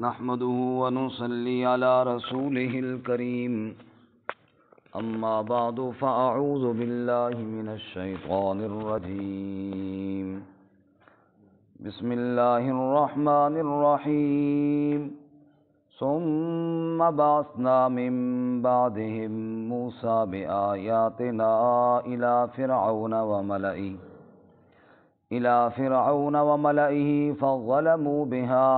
نحمده ونصلي على رسوله الكريم أما بعد فأعوذ بالله من الشيطان الرجيم بسم الله الرحمن الرحيم ثم بعثنا من بعدهم موسى بآياتنا إلى فرعون وملئه فظلموا بها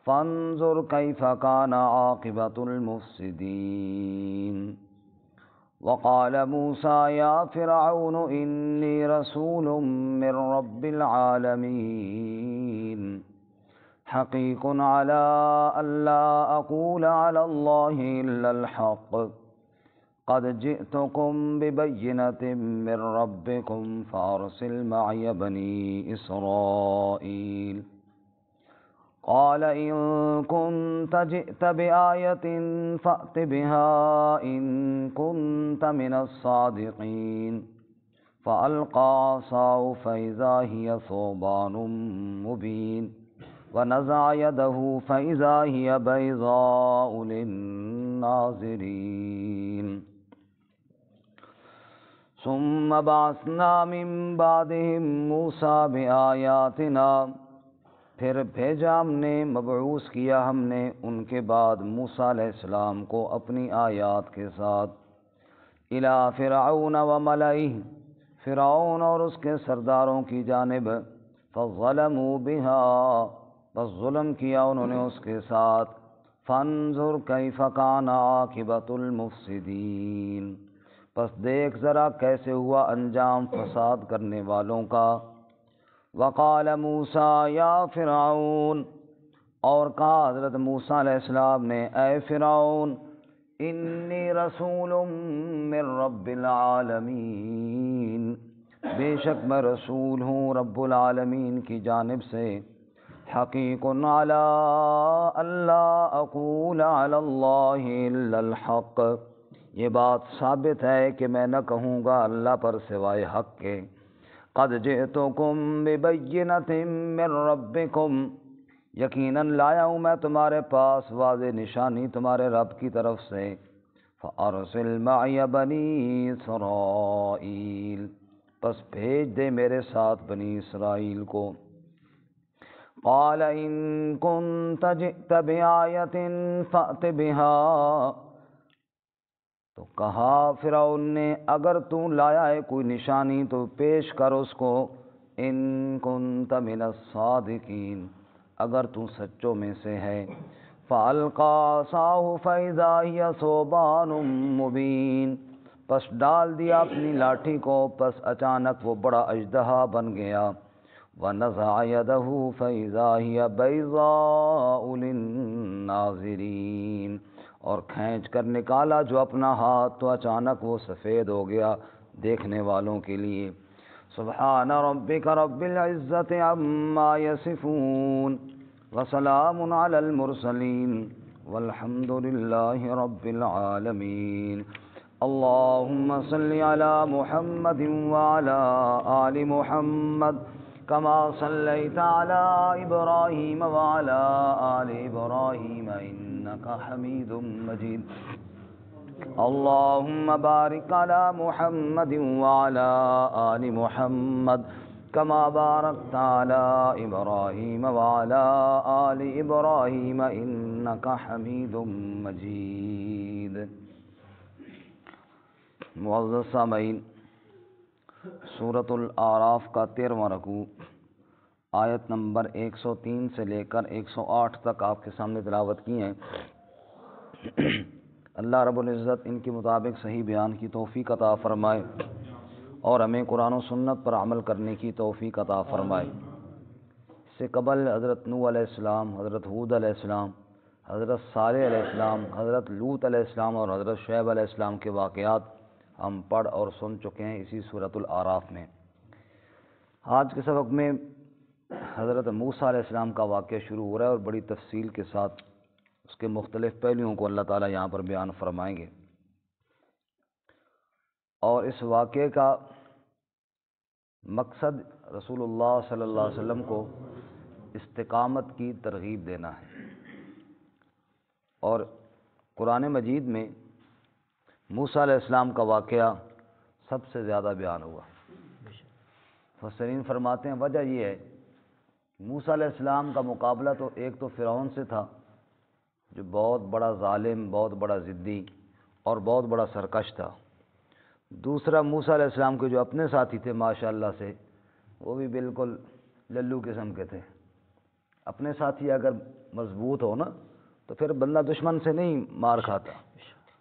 فانظر كيف كان عاقبة المفسدين وقال موسى يا فرعون إني رسول من رب العالمين حقيق على ألا أقول على الله إلا الحق قد جئتكم ببينة من ربكم فأرسل معي بني إسرائيل قال إن كنت جئت بآية فأت بها إن كنت من الصادقين فألقى عصاه فإذا هي ثعبان مبين ونزع يده فإذا هي بيضاء للناظرين ثم بعثنا من بعدهم موسى بآياتنا پھر بھیجا ہم نے، مبعوث کیا ہم نے ان کے بعد موسیٰ علیہ السلام کو اپنی آیات کے ساتھ الی فرعون وملئہ، فرعون اور اس کے سرداروں کی جانب، فظلموا بہا، بس ظلم کیا انہوں نے اس کے ساتھ، فانظر کیف کان عاقبۃ المفسدین، پس دیکھ ذرا کیسے ہوا انجام فساد کرنے والوں کا۔ وقال موسیٰ یا فرعون، اور کہا حضرت موسیٰ علیہ السلام نے، اے فرعون، انی رسول من رب العالمین، بے شک میں رسول ہوں رب العالمین کی جانب سے، حقیق علی اللہ اقول علی اللہ الا الحق، یہ بات ثابت ہے کہ میں نہ کہوں گا اللہ پر سوائے حق کے۔ قد جئتکم ببینۃ من ربکم، یقیناً لایا ہوں میں تمہارے پاس واضح نشانی تمہارے رب کی طرف سے، فارسل معی بنی اسرائیل، پس بھیج دے میرے ساتھ بنی اسرائیل کو۔ قال ان کنت جئت بآیۃ فأت بہا، تو کہا فرعون نے اگر تو لایا ہے کوئی نشانی تو پیش کر اس کو، ان کنت من الصادقین، اگر تو سچوں میں سے ہے۔ فالقى عصاه فاذا هي ثعبان مبین، پس ڈال دیا اپنی لاٹھی کو، پس اچانک وہ بڑا اژدہا بن گیا۔ ونزع يده فاذا هي بيضاء للناظرین، اور کھینچ کر نکالا جو اپنا ہاتھ تو اچانک وہ سفید ہو گیا دیکھنے والوں کے لیے۔ سبحان ربک رب العزت عما یصفون وسلام علی المرسلین والحمد للہ رب العالمین۔ اللہم صل علی محمد وعلی آل محمد كما صليت على إبراهيم وعلى آل إبراهيم إنك حميد مجيد۔ اللهم بارك على محمد وعلى آل محمد كما باركت على إبراهيم وعلى آل إبراهيم إنك حميد مجيد۔ معزز سامعین، سورۃ الاعراف کا 13واں رکوع آیت نمبر 103 سے لے کر 108 تک آپ کے سامنے تلاوت کی ہیں۔ اللہ رب العزت ان کے مطابق صحیح بیان کی توفیق عطا فرمائے اور ہمیں قرآن و سنت پر عمل کرنے کی توفیق عطا فرمائے۔ اس سے قبل حضرت نوح علیہ السلام، حضرت ہود علیہ السلام، حضرت صالح علیہ السلام، حضرت لوط علیہ السلام اور حضرت شعیب علیہ السلام کے واقعات ہم پڑھ اور سن چکے ہیں اسی سورۃ الاعراف میں۔ آج کے سبق میں حضرت موسیٰ علیہ السلام کا واقعہ شروع ہو رہا ہے اور بڑی تفصیل کے ساتھ اس کے مختلف پہلوؤں کو اللہ تعالیٰ یہاں پر بیان فرمائیں گے، اور اس واقعے کا مقصد رسول اللہ صلی اللہ علیہ وسلم کو استقامت کی ترغیب دینا ہے۔ اور قرآن مجید میں موسیٰ علیہ السلام کا واقعہ سب سے زیادہ بیان ہوا۔ مفسرین فرماتے ہیں وجہ یہ ہے کہ موسیٰ علیہ السلام کا مقابلہ تو ایک تو فرعون سے تھا جو بہت بڑا ظالم، بہت بڑا ضدی اور بہت بڑا سرکش تھا۔ دوسرا موسیٰ علیہ السلام کے جو اپنے ساتھی تھے ماشاءاللہ سے، وہ بھی بالکل للو قسم کے تھے۔ اپنے ساتھی اگر مضبوط ہو نا تو پھر بندہ دشمن سے نہیں مار کھاتا۔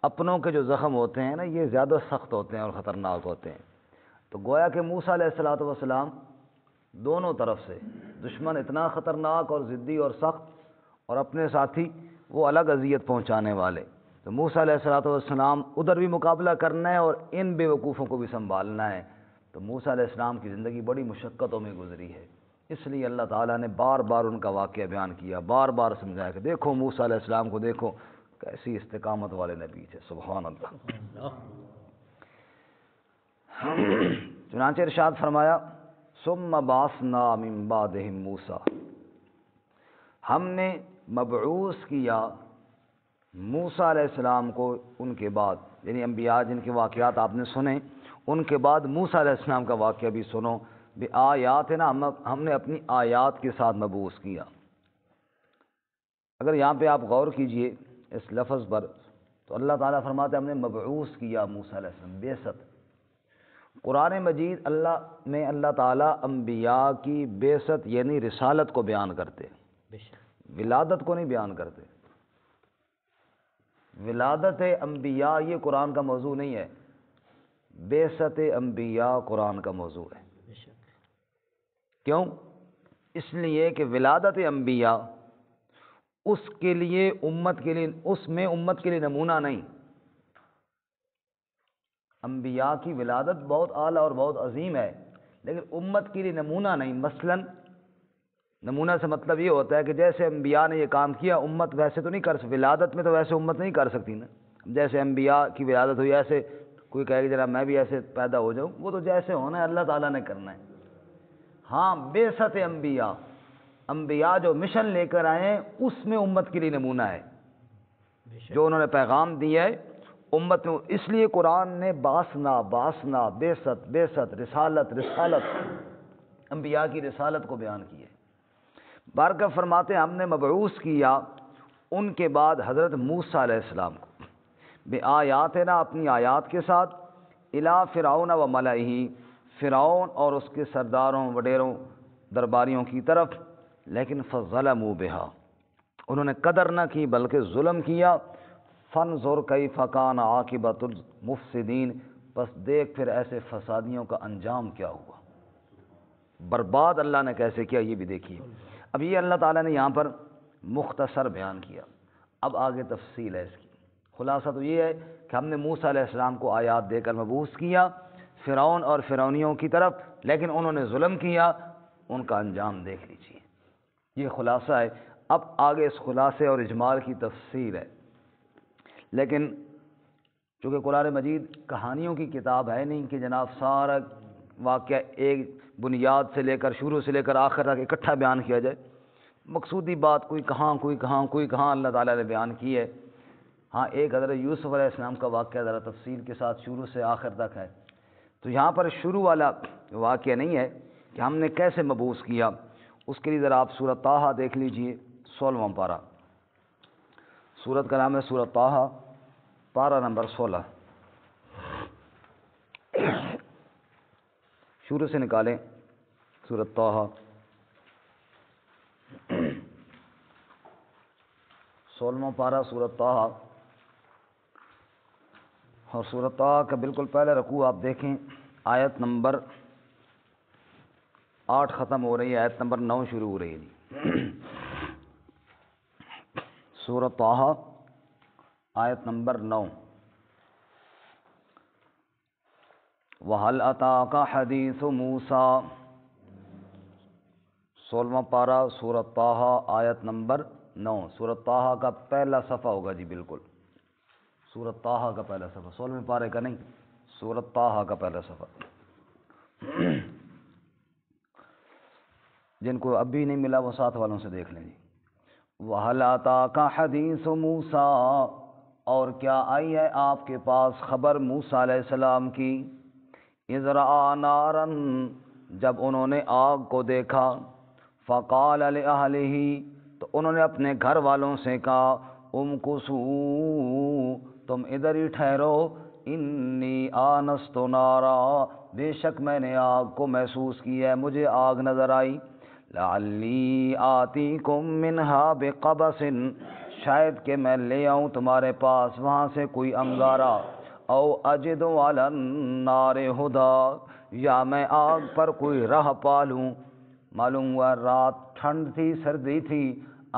اپنوں کے جو زخم ہوتے ہیں نا یہ زیادہ سخت ہوتے ہیں اور خطرناک ہوتے ہیں۔ تو گویا کہ موسیٰ علیہ السلام دونوں طرف سے، دشمن اتنا خطرناک اور ضدی اور سخت، اور اپنے ساتھی وہ الگ اذیت پہنچانے والے۔ تو موسیٰ علیہ السلام ادھر بھی مقابلہ کرنا ہے اور ان بے وقوفوں کو بھی سنبھالنا ہے۔ تو موسیٰ علیہ السلام کی زندگی بڑی مشقتوں میں گزری ہے، اس لیے اللہ تعالیٰ نے بار بار ان کا واقعہ بیان کیا، بار بار سمجھایا کہ دیکھو موسیٰ علیہ السلام کو، دیکھو کیسی استقامت والے نبی تھے، سبحان اللہ۔ چنانچہ ارشاد فرمایا ثم بعثنا من بعدهم موسیٰ، ہم نے مبعوث کیا موسیٰ علیہ السلام کو ان کے بعد، یعنی انبیاء جن کے واقعات آپ نے سنے ان کے بعد موسیٰ علیہ السلام کا واقعہ بھی سنو۔ بآیاتنا، ہم نے اپنی آیات کے ساتھ مبعوث کیا۔ اگر یہاں پہ آپ غور کیجئے اس لفظ پر تو اللہ تعالیٰ فرماتے ہیں ہم نے مبعوث کیا موسیٰ علیہ السلام، بعثت۔ قرآن مجید اللہ تعالیٰ انبیاء کی بعثت یعنی رسالت کو بیان کرتے، ولادت کو نہیں بیان کرتے۔ ولادت انبیاء یہ قرآن کا موضوع نہیں ہے، بعثت انبیاء قرآن کا موضوع ہے۔ کیوں؟ اس لیے کہ ولادت انبیاء اس کے لیے امت کے لیے، اس میں امت کے لیے نمونہ نہیں۔ انبیاء کی ولادت بہت اعلیٰ اور بہت عظیم ہے لیکن امت کے لیے نمونہ نہیں۔ مثلاً نمونہ سے مطلب یہ ہوتا ہے کہ جیسے انبیاء نے یہ کام کیا امت ویسے تو نہیں کر سکتی، ولادت میں تو ویسے امت نہیں کر سکتی نا۔ جیسے انبیاء کی ولادت ہوئی ایسے کوئی کہے کہ جناب میں بھی ایسے پیدا ہو جاؤں، وہ تو جیسے ہونا ہے اللہ تعالیٰ نے کرنا ہے۔ ہاں بعثت انبیاء، انبیاء جو مشن لے کر آئے ہیں اس میں امت کے لیے نمونہ ہے، جو انہوں نے پیغام دیا ہے امت میں۔ اس لیے قرآن نے بعثنا، بعثت، رسالت انبیاء کی رسالت کو بیان کی ہے۔ بارکہ فرماتے ہیں ہم نے مبعوث کیا ان کے بعد حضرت موسیٰ علیہ السلام کو بآیاتنا، اپنی آیات کے ساتھ، الی فرعون و ملئہ، فرعون اور اس کے سرداروں، وڈیروں، درباریوں کی طرف، لیکن فظلموا بہا، انہوں نے قدر نہ کی بلکہ ظلم کیا۔ فانظر کیف کان عاقبۃ المفسدین، بس دیکھ پھر ایسے فسادیوں کا انجام کیا ہوا، برباد اللہ نے کیسے کیا یہ بھی دیکھیے۔ اب یہ اللہ تعالیٰ نے یہاں پر مختصر بیان کیا، اب آگے تفصیل ہے اس کی۔ خلاصہ تو یہ ہے کہ ہم نے موسیٰ علیہ السلام کو آیات دے کر مبعوث کیا فرعون اور فرعونیوں کی طرف، لیکن انہوں نے ظلم کیا، ان کا انجام دیکھ لیجیے۔ یہ خلاصہ ہے۔ اب آگے اس خلاصے اور اجمال کی تفصیل ہے، لیکن چونکہ قرآن مجید کہانیوں کی کتاب ہے نہیں کہ جناب سارا واقعہ ایک بنیاد سے لے کر، شروع سے لے کر آخر تک اکٹھا بیان کیا جائے۔ مقصودی بات کوئی کہاں اللہ تعالیٰ نے بیان کی ہے۔ ہاں ایک حضرت یوسف علیہ السلام کا واقعہ ذرا تفصیل کے ساتھ شروع سے آخر تک ہے، تو یہاں پر شروع والا واقعہ نہیں ہے کہ ہم نے کیسے مبعوث کیا۔ اس کے لیے ذرا آپ سورۃ طٰہٰ دیکھ لیجئے، 16واں پارہ۔ سورت کا نام ہے سورۃ طٰہٰ، پارہ نمبر 16۔ شروع سے نکالیں سورۃ طٰہٰ، 16واں پارہ سورۃ طٰہٰ، اور سورۃ طٰہٰ کا بالکل پہلے رکوع آپ دیکھیں، آیت نمبر 8 ختم ہو رہی ہے، آیت نمبر 9 شروع ہو رہی ہے جی۔ سورۃ طٰہٰ آیت نمبر 9۔ وَهَلْ أَتَاكَ حَدِيثُ مُوسَىٰ، 16واں پارہ سورۃ طٰہٰ آیت نمبر 9۔ سورۃ طٰہٰ کا پہلا صفحہ ہوگا جی، بالکل سورۃ طٰہٰ کا پہلا صفحہ، 16ویں پارے کا نہیں، سورۃ طٰہٰ کا پہلا صفحہ۔ جن کو اب بھی نہیں ملا وہ ساتھ والوں سے دیکھ لیں جی۔ وَهَلْ أَتَاكَ حَدِيثُ مُوسَىٰ، اور کیا آئی ہے آپ کے پاس خبر موسیٰ علیہ السلام کی؟ اِذْ رَأَىٰ نَارًا، جب انہوں نے آگ کو دیکھا، فَقَالَ لِأَهْلِهِ، تو انہوں نے اپنے گھر والوں سے کہا، امکثوا، تم ادھر ہی ٹھہرو، انی آنست نارا، بے شک میں نے آگ کو محسوس کیا ہے، مجھے آگ نظر آئی، لعلی آتیکم منہا بقبس، شاید کہ میں لے آؤں تمہارے پاس وہاں سے کوئی انگارہ، او اجد علی النار ہدی، یا میں آگ پر کوئی راہ پالوں۔ معلوم ہوا رات ٹھنڈ تھی، سردی تھی،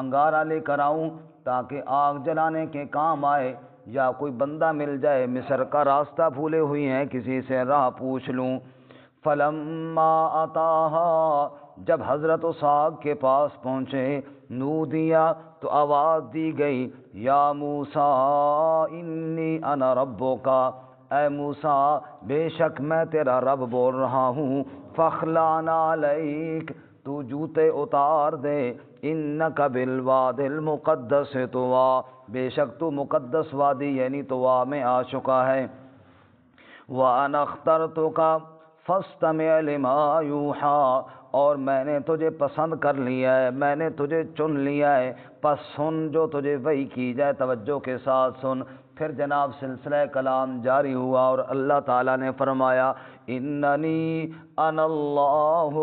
انگارہ لے کر آؤں تاکہ آگ جلانے کے کام آئے، یا کوئی بندہ مل جائے، مصر کا راستہ بھولے ہوئی ہیں، کسی سے راہ پوچھ لوں۔ فلما اتاہا، جب حضرت اس آگ کے پاس پہنچے، نودیا، تو آواز دی گئی، یا موسیٰ انی انا ربک، اے موسیٰ بے شک میں تیرا رب بول رہا ہوں، فاخلع نعلیک، تو جوتے اتار دے، انک بالوادی المقدس طویٰ، بے شک تو مقدس وادی یعنی طویٰ میں آ چکا ہے، وَأَنَا اخْتَرْتُكَ فَاسْتَمِعْ لِمَا يُوحَىٰ، اور میں نے تجھے پسند کر لیا ہے، میں نے تجھے چن لیا ہے، پس سن جو تجھے وحی کی جائے، توجہ کے ساتھ سن۔ پھر جناب سلسلہ کلام جاری ہوا اور اللہ تعالیٰ نے فرمایا، اننی انا اللہ،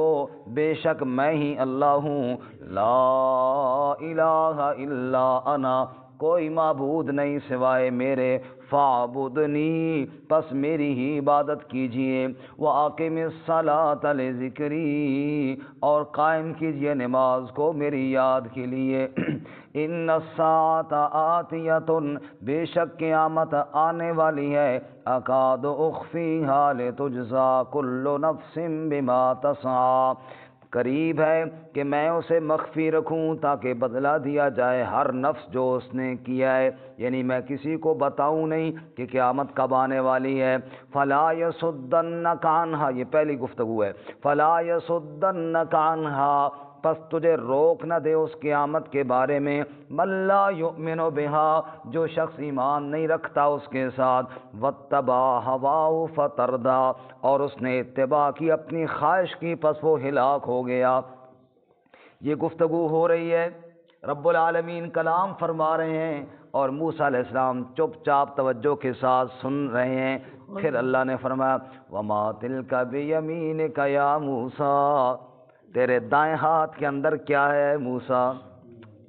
بے شک میں ہی اللہ ہوں، لا الہ الا انا، کوئی معبود نہیں سوائے میرے، فاعبدنی، پس میری ہی عبادت کیجئے، وَأَقِمِ الصَّلَاةَ لِذِكْرِی، اور قائم کیجئے نماز کو میری یاد کے لیے، ان الساعة آتیۃ، بے شک قیامت آنے والی ہے، اکاد اخفیہا لتجزا کل نفس بما تسعی، قریب ہے کہ میں اسے مخفی رکھوں تاکہ بدلہ دیا جائے ہر نفس جو اس نے کیا ہے، یعنی میں کسی کو بتاؤں نہیں کہ قیامت کب آنے والی ہے۔ فلا یصدنک عنہا، یہ پہلی گفتگو ہے، فلا یصدنک عنہا، پس تجھے روک نہ دے اس قیامت کے بارے میں، من لا یؤمن بہا، جو شخص ایمان نہیں رکھتا اس کے ساتھ، واتبع ہواہ فتردی، اور اس نے اتباع کی اپنی خواہش کی، پس وہ ہلاک ہو گیا۔ یہ گفتگو ہو رہی ہے، رب العالمین کلام فرما رہے ہیں اور موسیٰ علیہ السلام چپ چاپ توجہ کے ساتھ سن رہے ہیں۔ پھر اللہ نے فرمایا، وما تلک بیمینک یا موسیٰ، تیرے دائیں ہاتھ کے اندر کیا ہے موسیٰ؟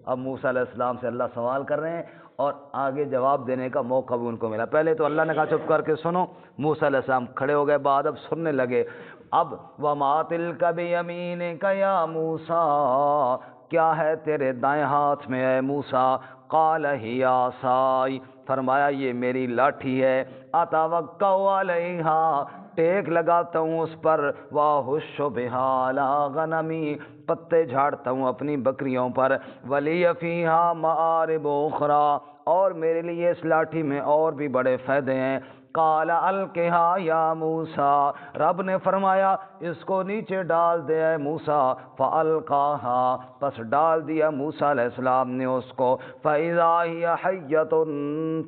اب موسیٰ علیہ السلام سے اللہ سوال کر رہے ہیں اور آگے جواب دینے کا موقع بھی ان کو ملا۔ پہلے تو اللہ نے کہا چپ کر کے سنو، موسیٰ علیہ السلام کھڑے ہو گئے، بعد اب سننے لگے۔ اب وما تلک بیمینک یا موسیٰ، کیا ہے تیرے دائیں ہاتھ میں اے موسیٰ؟ قال ہی عصائی، فرمایا یہ میری لاٹھی ہے، اتوکا علیہا، ٹیک لگاتا ہوں اس پر، واہش بہا علی غنمی، پتے جھاڑتا ہوں اپنی بکریوں پر، ولی فیہا مآرب اخری، اور میرے لیے اس لاٹھی میں اور بھی بڑے فائدے ہیں۔ قال القھا یا موسیٰ، رب نے فرمایا اس کو نیچے ڈال دے اے موسیٰ، فالقاہا، پس ڈال دیا موسیٰ علیہ السلام نے اس کو، فاذا ہی حیۃ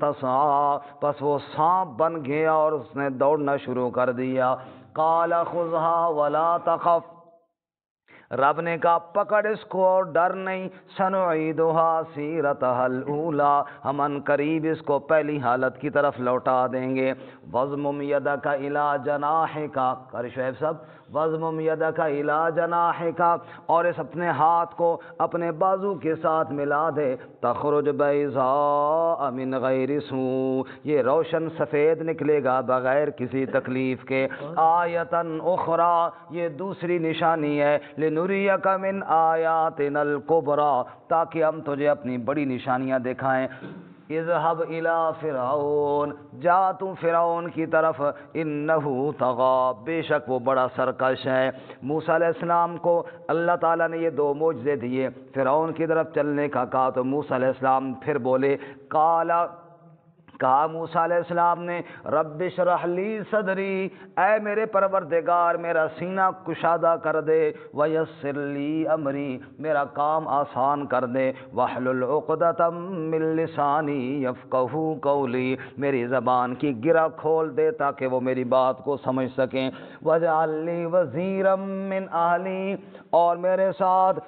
تسعی، پس وہ سانپ بن گیا اور اس نے دوڑنا شروع کر دیا۔ قال خذھا ولا تخف، رب نے کہا پکڑ اس کو اور ڈر نہیں، سنعیدھا سیرتھا الاولی، ہم ان قریب اس کو پہلی حالت کی طرف لوٹا دیں گے۔ وضمم یدک الی جناحک، قاری شعیب صاحب، وضمم یدک الی جناحک، اور اس اپنے ہاتھ کو اپنے بازو کے ساتھ ملا دے، تخرج بیضاء من غیر سوء، یہ روشن سفید نکلے گا بغیر کسی تکلیف کے۔ آیۃ اخری، یہ دوسری نشانی ہے، لنریک من آیاتنا الکبری، تاکہ ہم تجھے اپنی بڑی نشانیاں دکھائیں۔ اذهب الى فرعون، جا تو فرعون کی طرف، انہ طغی، بے شک وہ بڑا سرکش ہے۔ موسیٰ علیہ السلام کو اللہ تعالیٰ نے یہ دو معجزے دیے، فرعون کی طرف چلنے کا کہا تو موسیٰ علیہ السلام پھر بولے، کہا موسیٰ علیہ السلام نے رب اشرح لی صدری، اے میرے پروردگار میرا سینہ کشادہ کر دے، ویسر لی امری، میرا کام آسان کر دے، واحلل عقدۃ من لسانی یفقہوا قولی، میری زبان کی گرہ کھول دے تاکہ وہ میری بات کو سمجھ سکیں، واجعل لی وزیرا من اہلی، اور میرے ساتھ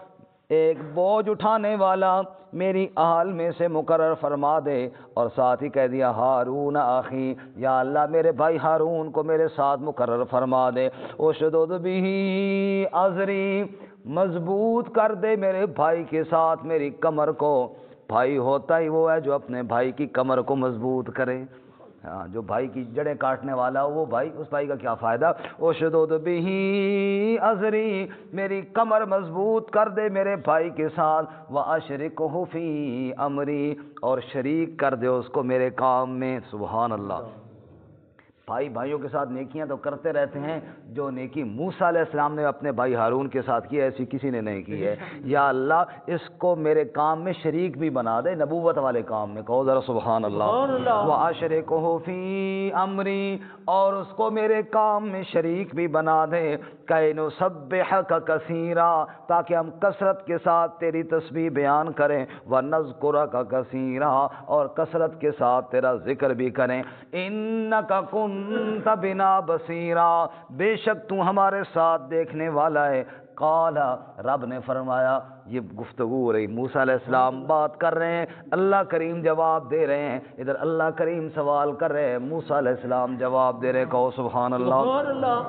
ایک بوجھ اٹھانے والا میری اہل میں سے مقرر فرما دے، اور ساتھ ہی کہہ دیا ہارون اخی، یا اللہ میرے بھائی ہارون کو میرے ساتھ مقرر فرما دے، اشدد بہ ازری، مضبوط کر دے میرے بھائی کے ساتھ میری کمر کو۔ بھائی ہوتا ہی وہ ہے جو اپنے بھائی کی کمر کو مضبوط کرے، ہاں جو بھائی کی جڑیں کاٹنے والا ہو وہ بھائی، اس بھائی کا کیا فائدہ۔ اشدد بہ ازری، میری کمر مضبوط کر دے میرے بھائی کے ساتھ، واشرکہ فی امری، اور شریک کر دے اس کو میرے کام میں۔ سبحان اللہ۔ بھائی بھائیوں کے ساتھ نیکیاں تو کرتے رہتے ہیں، جو نیکی موسیٰ علیہ السلام نے اپنے بھائی ہارون کے ساتھ کی ایسی کسی نے نہیں کی ہے۔ یا اللہ اس کو میرے کام میں شریک بھی بنا دے، نبوت والے کام میں، کہو ذرا سبحان اللہ۔ وَأَشْرِكْهُ فِي أَمْرِي، اور اس کو میرے کام میں شریک بھی بنا دے، كَيْ نُسَبِّحَكَ كَثِيرًا، تاکہ ہم کثرت کے ساتھ تیری تسبیح بیان کریں، وَنَذْكُرَكَ كَثِيرًا، اور کثرت کے ساتھ تیرا ذکر بھی کریں، إِنَّكَ كُنتَ بِنَا بَصِيرًا، بے شک تو ہمارے ساتھ دیکھنے والا ہے۔ قال، رب نے فرمایا، یہ گفتگو ہو رہی، موسیٰ علیہ السلام بات کر رہے ہیں، اللہ کریم جواب دے رہے ہیں، ادھر اللہ کریم سوال کر رہے ہیں، موسیٰ علیہ السلام جواب دے رہے، کہو سبحان اللہ۔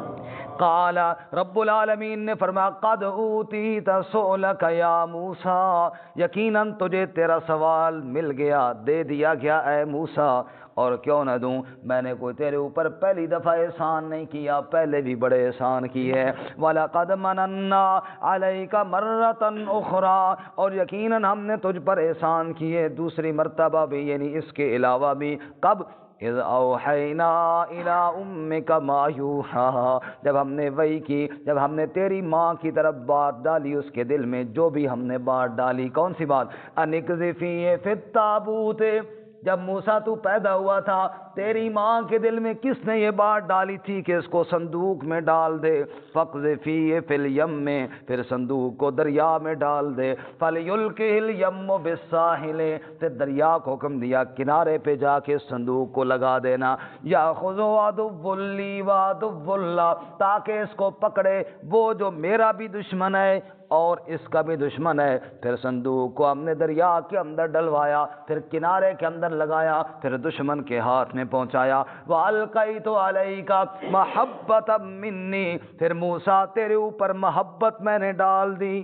قال، رب العالمین نے فرمایا، قد اوتیت سؤلک یا موسیٰ، یقیناً تجھے تیرا سوال مل گیا، دے دیا گیا اے موسیٰ، اور کیوں نہ دوں، میں نے کوئی تیرے اوپر پہلی دفعہ احسان نہیں کیا، پہلے بھی بڑے احسان کیے ہیں۔ وَلَقَدْ مَنَنَّا عَلَيْكَ مَرَّةً أُخْرَى، اور یقیناً ہم نے تجھ پر احسان کیے دوسری مرتبہ بھی، یعنی اس کے علاوہ بھی۔ کب؟ اِذْ أَوْحَيْنَا إِلَىٰ أُمِّكَ مَا يُوحَىٰ، جب ہم نے وحی کی، جب ہم نے تیری ماں کی طرف بات ڈالی اس کے دل میں، جو بھی ہم نے بات ڈالی، کون سی بات؟ أَنِ اقْذِفِيهِ فِي التَّابُوتِ، جب موسیٰ تو پیدا ہوا تھا تیری ماں کے دل میں کس نے یہ بات ڈالی تھی کہ اس کو صندوق میں ڈال دے؟ فَاقْذِفِيهِ فِي الْيَمِّ، پھر صندوق کو دریا میں ڈال دے، فَلْيُلْقِهِ الْيَمُّ بِالسَّاحِلِ، پھر دریا کو حکم دیا کنارے پہ جا کے صندوق کو لگا دینا، يَأْخُذُهُ عَدُوٌّ لِّي وَعَدُوٌّ لَّهُ، تاکہ اس کو پکڑے وہ جو میرا بھی دشمن ہے اور اس کا بھی دشمن ہے۔ پھر صندوق کو ہم نے دریا کے اندر ڈلوایا، پھر کنارے کے اندر لگایا، پھر دشمن کے ہاتھ میں پہنچایا۔ وَأَلْقَيْتُ عَلَيْكَ مَحَبَّةً مِّنِّي، پھر موسیٰ تیرے اوپر محبت میں نے ڈال دی،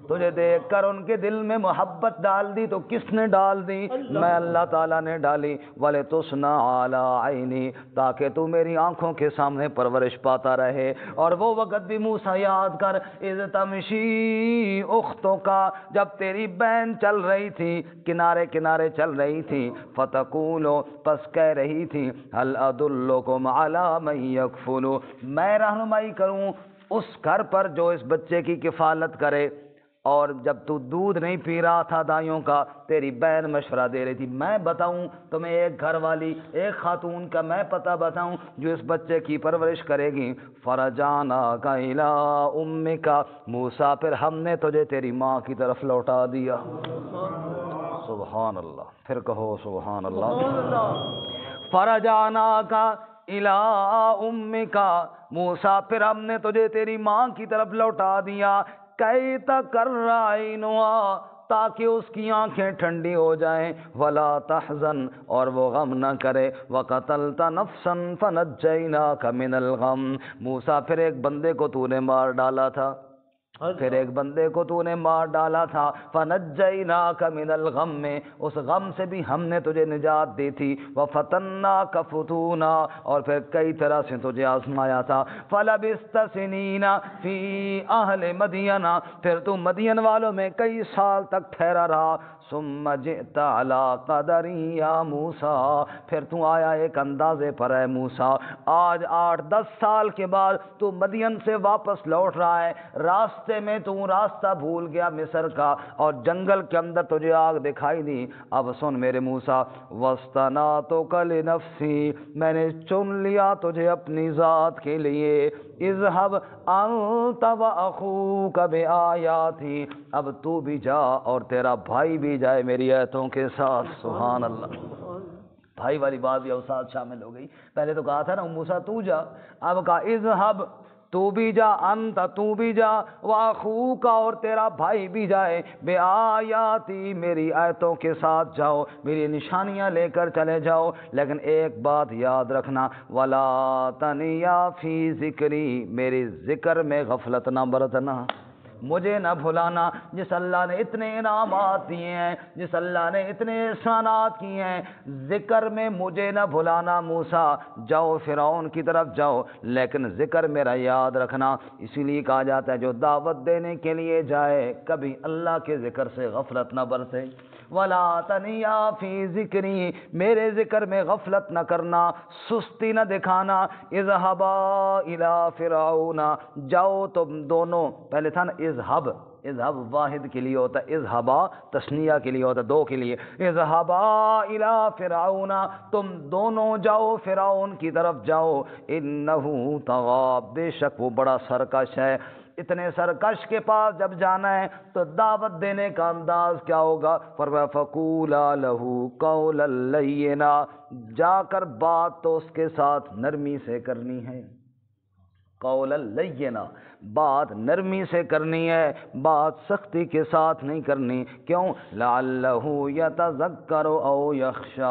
تجھے دیکھ کر ان کے دل میں محبت ڈال دی، تو کس نے ڈال دی؟ میں اللہ تعالیٰ نے ڈالی۔ وَلِتُصْنَعَ عَلَىٰ عَيْنِي، تاکہ تو میری آنکھوں کے سامنے پرورش پاتا رہے۔ اور وہ وقت بھی موسیٰ یاد کر، اِذْ تَمْشِي أُخْتُكَ، جب تیری بہن چل رہی تھی، کنارے کنارے چل رہی تھی، فَتَقُولُ، پس کہہ رہی تھی، هَلْ أَدُلُّكُمْ عَلَىٰ مَن يَكْفُلُ، میں رہنمائی کروں اس گھر پر جو اس بچے کی کفالت کرے۔ اور جب تو دودھ نہیں پی رہا تھا دائیوں کا، تیری بہن مشورہ دے رہی تھی، میں بتاؤں تمہیں ایک گھر والی، ایک خاتون کا میں پتہ بتاؤں جو اس بچے کی پرورش کرے گی۔ فَرَجَعْنَاكَ إِلَىٰ أُمِّكَ، موسیٰ پھر ہم نے تجھے تیری ماں کی طرف لوٹا دیا۔ سبحان اللہ، پھر کہو سبحان اللہ۔ فَرَجَعْنَاكَ إِلَىٰ أُمِّكَ، موسیٰ پھر ہم نے تجھے تیری ماں کی طرف لوٹا دیا، کَيْ تَقَرَّ عَيْنُهَا، تاکہ اس کی آنکھیں ٹھنڈی ہو جائیں، وَلَا تَحْزَنْ، اور وہ غم نہ کرے، وَقَتَلْتَ نَفْسًا فَنَجَّيْنَاكَ مِنَ الْغَمِّ، موسیٰ پھر ایک بندے کو تو نے مار ڈالا تھا، پھر ایک بندے کو تو نے مار ڈالا تھا، فَنَجَّيْنَاكَ مِنَ الْغَمِّ، اس غم سے بھی ہم نے تجھے نجات دی تھی، وَفَتَنَّاكَ فُتُونًا، اور پھر کئی طرح سے تجھے آزمایا تھا، فَلَبِثْتَ سِنِينَ فِي أَهْلِ مَدْيَنَ، پھر تو مدین والوں میں کئی سال تک ٹھہرا رہا، ثُمَّ جِئْتَ عَلَىٰ قَدَرٍ يَا مُوسَىٰ، پھر تو آیا ایک اندازے پر ہے موسیٰ، آج 8-10 سال کے بعد تو مدین سے واپس لوٹ رہا ہے، راستے راستے میں تو راستہ بھول گیا مصر کا اور جنگل کے اندر تجھے آگ دکھائی دی، اب سن میرے موسیٰ، وَاسْتَنَعْتُكَ لِنَفْسِي، میں نے چن لیا تجھے اپنی ذات کے لیے، اذهب انت واخوک بآیاتی، اب تو بھی جا اور تیرا بھائی بھی جائے میری آیتوں کے ساتھ۔ سبحان اللہ، بھائی والی بات بھی اوساط شامل ہو گئی۔ پہلے تو کہا تھا نا موسیٰ تو جا، اب کہا اذهب تو بھی جا، انت تو بھی جا، واخوک اور تیرا بھائی بھی جائے، بآیاتی میری آیتوں کے ساتھ جاؤ، میری نشانیاں لے کر چلے جاؤ، لیکن ایک بات یاد رکھنا، ولا تنیا فی ذکری، میری ذکر میں غفلت نہ برتنا، مجھے نہ بھلانا۔ جس اللہ نے اتنے انعامات دیے ہیں، جس اللہ نے اتنے احسانات کیے ہیں، ذکر میں مجھے نہ بھلانا۔ موسیٰ جاؤ فرعون کی طرف جاؤ، لیکن ذکر میرا یاد رکھنا۔ اسی لیے کہا جاتا ہے جو دعوت دینے کے لیے جائے کبھی اللہ کے ذکر سے غفلت نہ برتے۔ ولا تنیا فی ذکری، میرے ذکر میں غفلت نہ کرنا، سستی نہ دکھانا۔ اذهبا الی فرعون، جاؤ تم دونوں، پہلے تھا نا اذهب، اذهب واحد کے لیے ہوتا ہے، اذهبا تثنیہ کے لیے ہوتا ہے، دو کے لیے۔ اذهبا الی فرعون، تم دونوں جاؤ فرعون کی طرف جاؤ، انه طغى، بے شک وہ بڑا سرکش ہے۔ اتنے سرکش کے پاس جب جانا ہے تو دعوت دینے کا انداز کیا ہوگا؟ فرمایا فقولا لہ قولا لینا، جا کر بات تو اس کے ساتھ نرمی سے کرنی ہے، قولا لینا، بات نرمی سے کرنی ہے، بات سختی کے ساتھ نہیں کرنی۔ کیوں؟ لعلہ یتذکر او یخشی،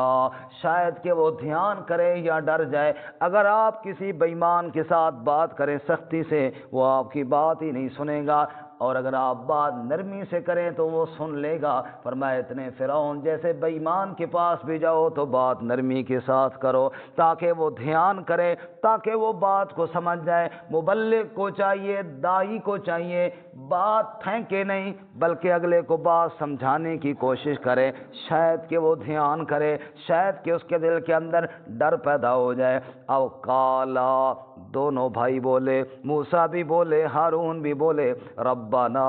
شاید کہ وہ دھیان کرے یا ڈر جائے۔ اگر آپ کسی بے ایمان کے ساتھ بات کریں سختی سے، وہ آپ کی بات ہی نہیں سنے گا، اور اگر آپ بات نرمی سے کریں تو وہ سن لے گا۔ فرمایا اتنے فرعون جیسے بے ایمان کے پاس بھی جاؤ تو بات نرمی کے ساتھ کرو، تاکہ وہ دھیان کرے، تاکہ وہ بات کو سمجھ جائے۔ مبلغ کو چاہیے، داعی کو چاہیے، بات پھینکے نہیں بلکہ اگلے کو بات سمجھانے کی کوشش کرے، شاید کہ وہ دھیان کرے، شاید کہ اس کے دل کے اندر ڈر پیدا ہو جائے۔ او قالا، دونوں بھائی بولے، موسیٰ بھی بولے، ہارون بھی بولے، ربنا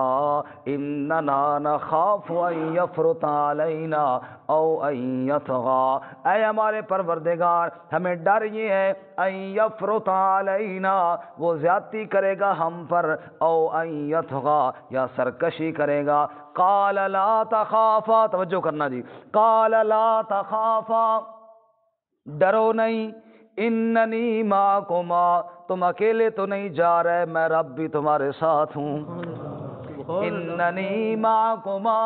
اننا نخاف ان یفرط علینا او ان یطغی، اے ہمارے پروردگار ہمیں ڈر یہ ہے، ان یفرط علینا، وہ زیادتی کرے گا ہم پر، او ان یطغی، یا سرکشی کرے گا۔ قال لا تخافا، توجہ کرنا جی، قال لا تخافا، ڈرو نہیں، اننی معکما، تم اکیلے تو نہیں جا رہے، میں رب بھی تمہارے ساتھ ہوں۔ اننی معکما،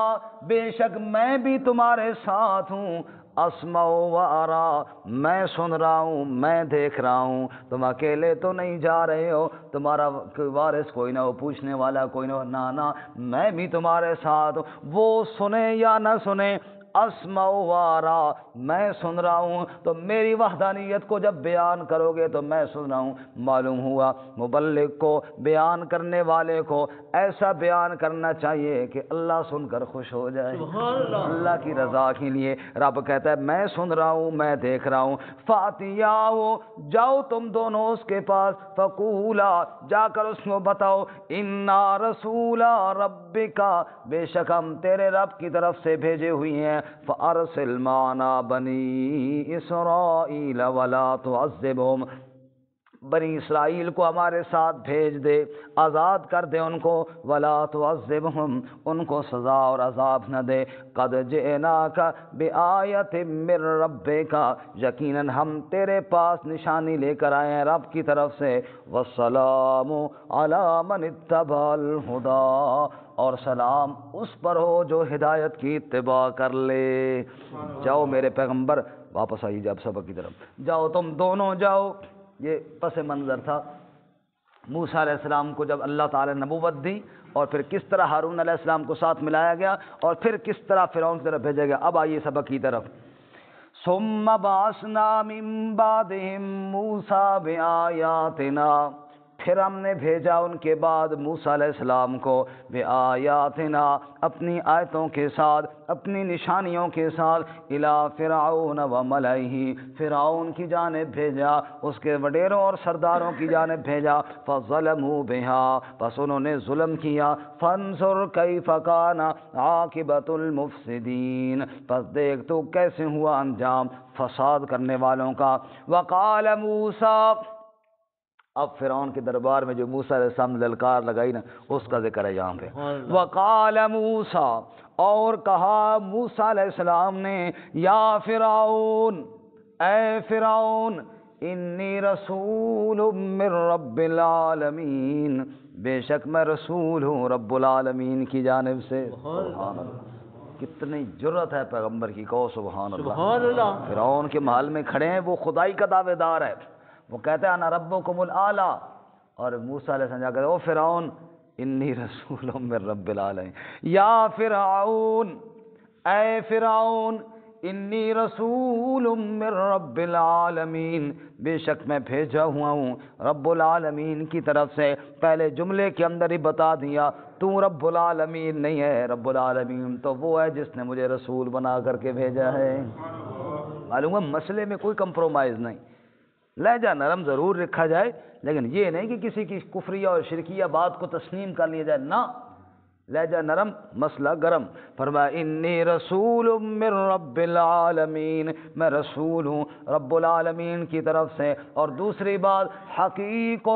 بے شک میں بھی تمہارے ساتھ ہوں۔ اسمع و ارا، میں سن رہا ہوں، میں دیکھ رہا ہوں، تم اکیلے تو نہیں جا رہے ہو، تمہارا کوئی وارث کوئی نہ ہو، پوچھنے والا کوئی نہ ہو، نانا میں بھی تمہارے ساتھ ہوں، وہ سنے یا نہ سنے، اسمع و ارا، میں سن رہا ہوں، تو میری وحدانیت کو جب بیان کرو گے تو میں سن رہا ہوں۔ معلوم ہوا مبلغ کو، بیان کرنے والے کو ایسا بیان کرنا چاہیے کہ اللہ سن کر خوش ہو جائے، اللہ کی رضا کے لیے۔ رب کہتا ہے میں سن رہا ہوں، میں دیکھ رہا ہوں۔ فاتیاؤ، جاؤ تم دونوں اس کے پاس، فقولا، جا کر اس کو بتاؤ، انا رسولا ربکا، بے شک ہم تیرے رب کی طرف سے بھیجے ہوئی ہیں، فارسل معنا بنی اسرائیل ولا تعذبهم، بنی اسرائیل کو ہمارے ساتھ بھیج دے، آزاد کر دے ان کو، ولا تعذبهم، ان کو سزا اور عذاب نہ دے۔ قد جئناک بآیت من ربک، یقیناً ہم تیرے پاس نشانی لے کر آئے ہیں رب کی طرف سے، والسلام علی من اتبع الہدی، اور سلام اس پر ہو جو ہدایت کی اتباع کر لے۔ جاؤ میرے پیغمبر، واپس آئیے جب سبق کی طرف، جاؤ تم دونوں جاؤ۔ یہ پس منظر تھا موسیٰ علیہ السلام کو جب اللہ تعالی نے نبوت دی، اور پھر کس طرح ہارون علیہ السلام کو ساتھ ملایا گیا، اور پھر کس طرح فرعون کی طرف بھیجا گیا۔ اب آئیے سبق کی طرف۔ ثم بعثنا من بعدهم موسیٰ بآیاتنا، پھر ہم نے بھیجا ان کے بعد موسیٰ علیہ السلام کو بآیاتنا اپنی آیتوں کے ساتھ، اپنی نشانیوں کے ساتھ، الی فرعون و ملئہ فرعون کی جانب بھیجا، اس کے وڈیروں اور سرداروں کی جانب بھیجا، فظلموا بہا پس انہوں نے ظلم کیا، فانظر کیف کان عاقبۃ المفسدین پس دیکھ تو کیسے ہوا انجام فساد کرنے والوں کا۔ وقال موسیٰ، اب فرعون کے دربار میں جو موسیٰ علیہ السلام نے للکار لگائی نا، اس کا ذکر ہے یہاں پہ۔ وقال موسیٰ، اور کہا موسیٰ علیہ السلام نے، یا فرعون، اے فرعون، انی رسول من رب العالمین، بے شک میں رسول ہوں رب العالمین کی جانب سے۔ سبحان اللہ، کتنی جرت ہے پیغمبر کی، کہو سبحان اللہ۔ سبحان اللہ۔ فرعون کے محل میں کھڑے ہیں، وہ خدائی کا دعوے دار ہے، وہ کہتا ہے انا ربکم الاعلی، اور موسیٰ علیہ السلام جا کر او فرعون انی رسول من رب العالمین، یا فرعون، اے فرعون، انی رسول من رب العالمین، بے شک میں بھیجا ہوا ہوں رب العالمین کی طرف سے۔ پہلے جملے کے اندر ہی بتا دیا تو رب العالمین نہیں ہے، رب العالمین تو وہ ہے جس نے مجھے رسول بنا کر کے بھیجا ہے۔ معلوم ہے مسئلے میں کوئی کمپرومائز نہیں، لہجہ نرم ضرور رکھا جائے، لیکن یہ نہیں کہ کسی کی کفریہ اور شرکیہ بات کو تسلیم کر لیا جائے، نہ، لہجہ نرم مسئلہ گرم۔ فرمایا انی رسول من رب العالمین، میں رسول ہوں رب العالمین کی طرف سے۔ اور دوسری بات، حقیق،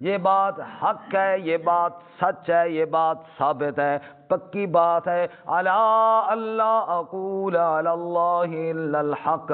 یہ بات حق ہے، یہ بات سچ ہے، یہ بات ثابت ہے، پکی بات ہے، الا اللہ اقول علی اللہ الا الحق،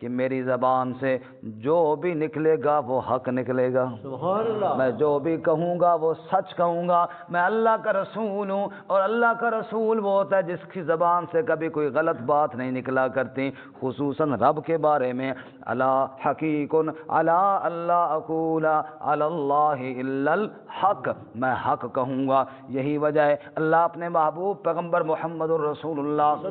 کہ میری زبان سے جو بھی نکلے گا وہ حق نکلے گا، سبحان اللہ۔ میں جو بھی کہوں گا وہ سچ کہوں گا، میں اللہ کا رسول ہوں، اور اللہ کا رسول وہ ہوتا ہے جس کی زبان سے کبھی کوئی غلط بات نہیں نکلا کرتی، خصوصاً رب کے بارے میں۔ الا حقیق الا اللہ اقول علی اللہ الا الحق، میں حق کہوں گا۔ یہی وجہ ہے اللہ اپنے محبوب پیغمبر محمد الرسول اللہ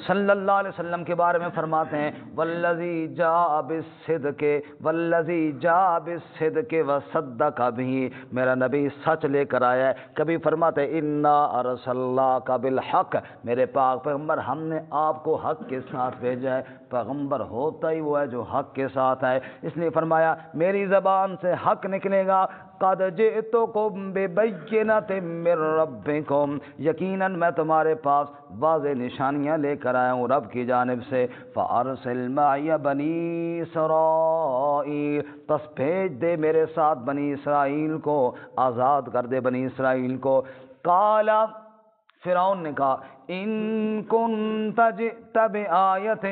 صلی اللہ علیہ وسلم کے بارے میں فرماتے ہیں، والذی جاء بالصدق والذی جاء بالصدق وصدق به، میرا نبی سچ لے کر آیا ہے۔ کبھی فرماتے ہیں انا ارسلناک بالحق، میرے پاک پیغمبر ہم نے آپ کو حق کے ساتھ بھیجا ہے۔ پیغمبر ہوتا ہی وہ ہے جو حق کے ساتھ ہے، اس لیے فرمایا میری زبان سے حق نکلے گا۔ قد جئتکم ببینۃ من ربکم، یقیناً میں تمہارے پاس واضح نشانیاں لے کر آیا ہوں رب کی جانب سے۔ فارسل معی بنی اسرائیل، پس بھیج دے میرے ساتھ بنی اسرائیل کو، آزاد کر دے بنی اسرائیل کو۔ قال، فرعون نے کہا، ان کنت جئت بآیۃ،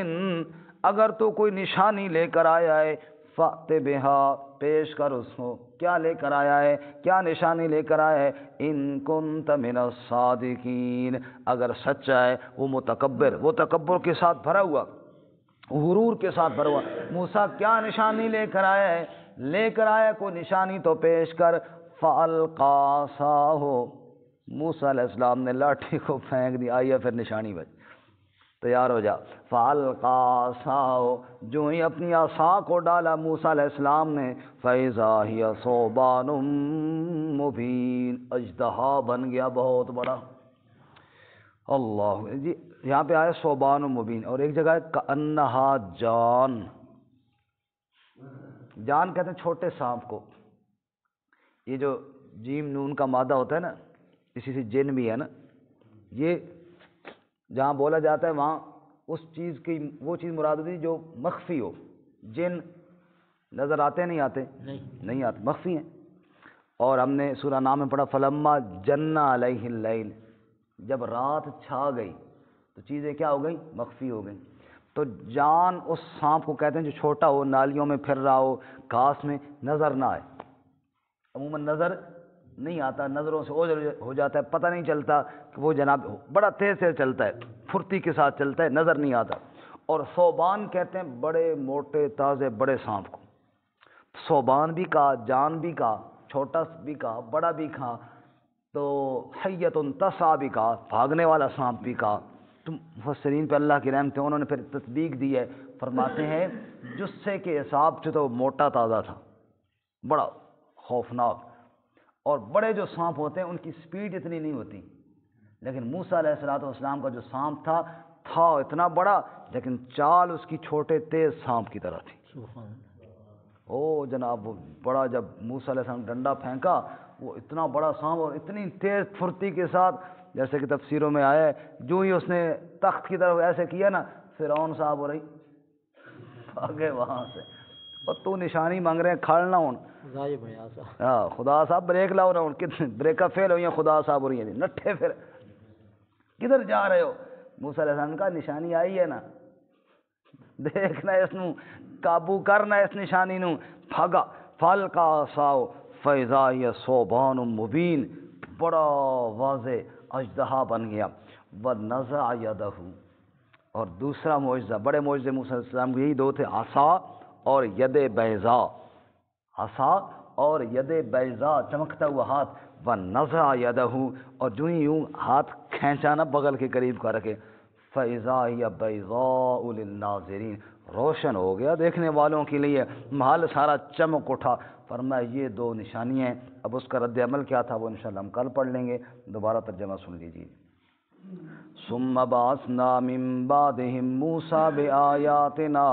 اگر تو کوئی نشانی لے کر آیا ہے، فأت بہا، پیش کر اس کو، کیا لے کر آیا ہے، کیا نشانی لے کر آیا ہے۔ ان کنت من الصادقین، اگر سچا ہے، وہ متکبر، وہ تکبر کے ساتھ بھرا ہوا، غرور کے ساتھ بھرا ہوا، موسیٰ کیا نشانی لے کر آیا ہے، لے کر آیا کوئی نشانی تو پیش کر۔ فالقی عصاہ، موسیٰ علیہ السلام نے لاٹھی کو پھینک دیا، آئیے پھر نشانی بچ، تیار ہو جا۔ فالقی عصاہ، جو ہی اپنی عصا کو ڈالا موسیٰ علیہ السلام نے، فاذا ہی ثعبان مبین، اژدہا بن گیا بہت بڑا۔ اللہ جی، یہاں پہ آیا ثعبان مبین، اور ایک جگہ ہے کأنہا جان، جان کہتے ہیں چھوٹے سانپ کو، یہ جو جیم نون کا مادہ ہوتا ہے نا، اسی سے جن بھی ہے نا، یہ جہاں بولا جاتا ہے وہاں اس چیز کی وہ چیز مراد ہوتی ہے جو مخفی ہو۔ جن نظر آتے نہیں آتے؟ نہیں آتے، مخفی ہیں۔ اور ہم نے سورہ نام میں پڑھا فلما جن علیہ اللیل، جب رات چھا گئی تو چیزیں کیا ہو گئیں؟ مخفی ہو گئیں۔ تو جان اس سانپ کو کہتے ہیں جو چھوٹا ہو، نالیوں میں پھر رہا ہو، گھاس میں، نظر نہ آئے، عموماً نظر نہیں آتا، نظروں سے اوجھل ہو جاتا ہے، پتہ نہیں چلتا کہ وہ جناب بڑا تیز سے چلتا ہے، پھرتی کے ساتھ چلتا ہے، نظر نہیں آتا۔ اور ثعبان کہتے ہیں بڑے موٹے تازے بڑے سانپ کو، ثعبان بھی کہا، جان بھی کہا، چھوٹا بھی کہا، بڑا بھی کہا، تو حیۃ تسعیٰ بھی کہا، بھاگنے والا سانپ بھی کہا۔ تو مفسرین پہ اللہ کی رحمت ہے، انہوں نے پھر تصدیق دی ہے، فرماتے ہیں جسے کے حساب سے تو موٹا تازہ تھا، بڑا خوفناک، اور بڑے جو سانپ ہوتے ہیں ان کی سپیڈ اتنی نہیں ہوتی، لیکن موسیٰ علیہ السلام کا جو سانپ تھا اتنا بڑا، لیکن چال اس کی چھوٹے تیز سانپ کی طرح تھی۔ او جناب، وہ بڑا، جب موسیٰ علیہ السلام ڈنڈا پھینکا، وہ اتنا بڑا سانپ اور اتنی تیز پھرتی کے ساتھ، جیسے کہ تفسیروں میں آیا ہے، جو ہی اس نے تخت کی طرف ایسے کیا نا، فرعون صاحب ہو رہی آگے وہاں سے، اور تو نشانی مانگ رہے ہیں، کھڑنا ہوں خدا صاحب بریک لاؤ رہا ہوں، کتنے بریکا فیل ہوئی ہیں، خدا صاحب ہو رہی ہیں نٹھے، پھر کدھر جا رہے ہو؟ موسیٰ علیہ السلام کا نشانی آئی ہے نا، دیکھنا اس نو، قابو کرنا اس نشانی نو، بھاگا فالقا عصاہ فاذا ہی ثعبان مبین، بڑا واضح اژدہا بن گیا، ونزع یدہ، اور دوسرا معجزہ، بڑے معجزے موسیٰ علیہ السلام کے یہی دو تھے، عصا اور ید بیضاء، عصا اور ید بیضاء، چمکتا ہوا ہاتھ، ونزع یدہ، اور جو ہی یوں ہاتھ کھینچا نا بغل کے قریب کر کے، فاذا ہی بیضاء للناظرین، روشن ہو گیا دیکھنے والوں کے لیے، محل سارا چمک اٹھا۔ فرمایا یہ دو نشانیاں ہیں۔ اب اس کا رد عمل کیا تھا وہ انشاءاللہ ہم کل پڑھ لیں گے، دوبارہ ترجمہ سن لیجیے۔ ثم بعثنا من بعدهم موسیٰ بآیاتنا،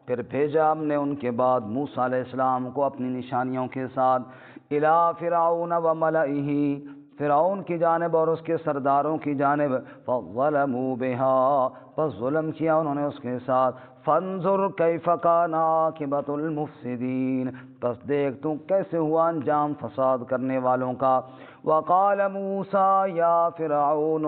پھر بھیجا ہم نے ان کے بعد موسیٰ علیہ السلام کو اپنی نشانیوں کے ساتھ، الی فرعون وملئہ، فرعون کی جانب اور اس کے سرداروں کی جانب، فظلموا بها، پس ظلم کیا انہوں نے اس کے ساتھ، فانظر کیف کان عاقبۃ المفسدین، پس دیکھ تو کیسے ہوا انجام فساد کرنے والوں کا۔ وقال موسیٰ یا فرعون،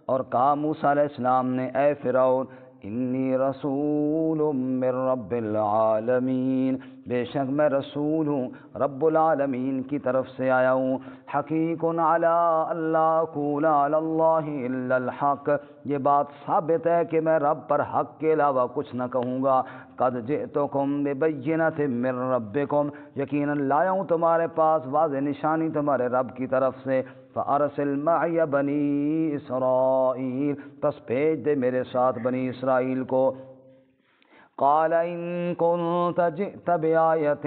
اور کہا موسیٰ علیہ السلام نے، اے فرعون، انی رسول من رب العالمین، بے شک میں رسول ہوں رب العالمین کی طرف سے آیا ہوں، حقیق علی اللہ اقول علی اللہ الا الحق، یہ بات ثابت ہے کہ میں رب پر حق کے علاوہ کچھ نہ کہوں گا، قد جئتکم ببینۃ من ربکم، یقیناً لایا ہوں تمہارے پاس واضح نشانی تمہارے رب کی طرف سے، فارسل معی بنی اسرائیل، پس بھیج دے میرے ساتھ بنی اسرائیل کو۔ قال ان کنت جئت بآیۃ،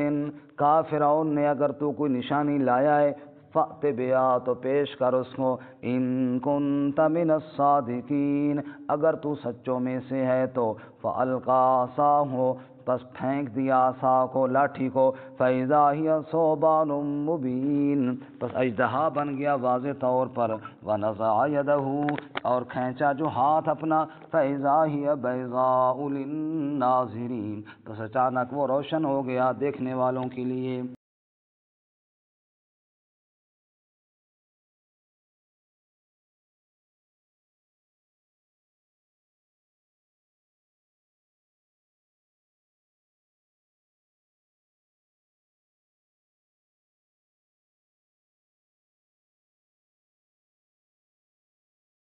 کہا فرعون نے اگر تو کوئی نشانی لایا ہے، فأت بہا، تو پیش کر اس کو، ان کنت من الصادقین، اگر تو سچوں میں سے ہے تو، فألقى عصاہ، پس پھینک دیا عصا کو، لاٹھی کو، فإذا ہی ثعبان مبین، پس اژدہا بن گیا واضح طور پر، ونزع یدہ، اور کھینچا جو ہاتھ اپنا، فإذا ہی بیضاء للناظرین، پس اچانک وہ روشن ہو گیا دیکھنے والوں کے لیے۔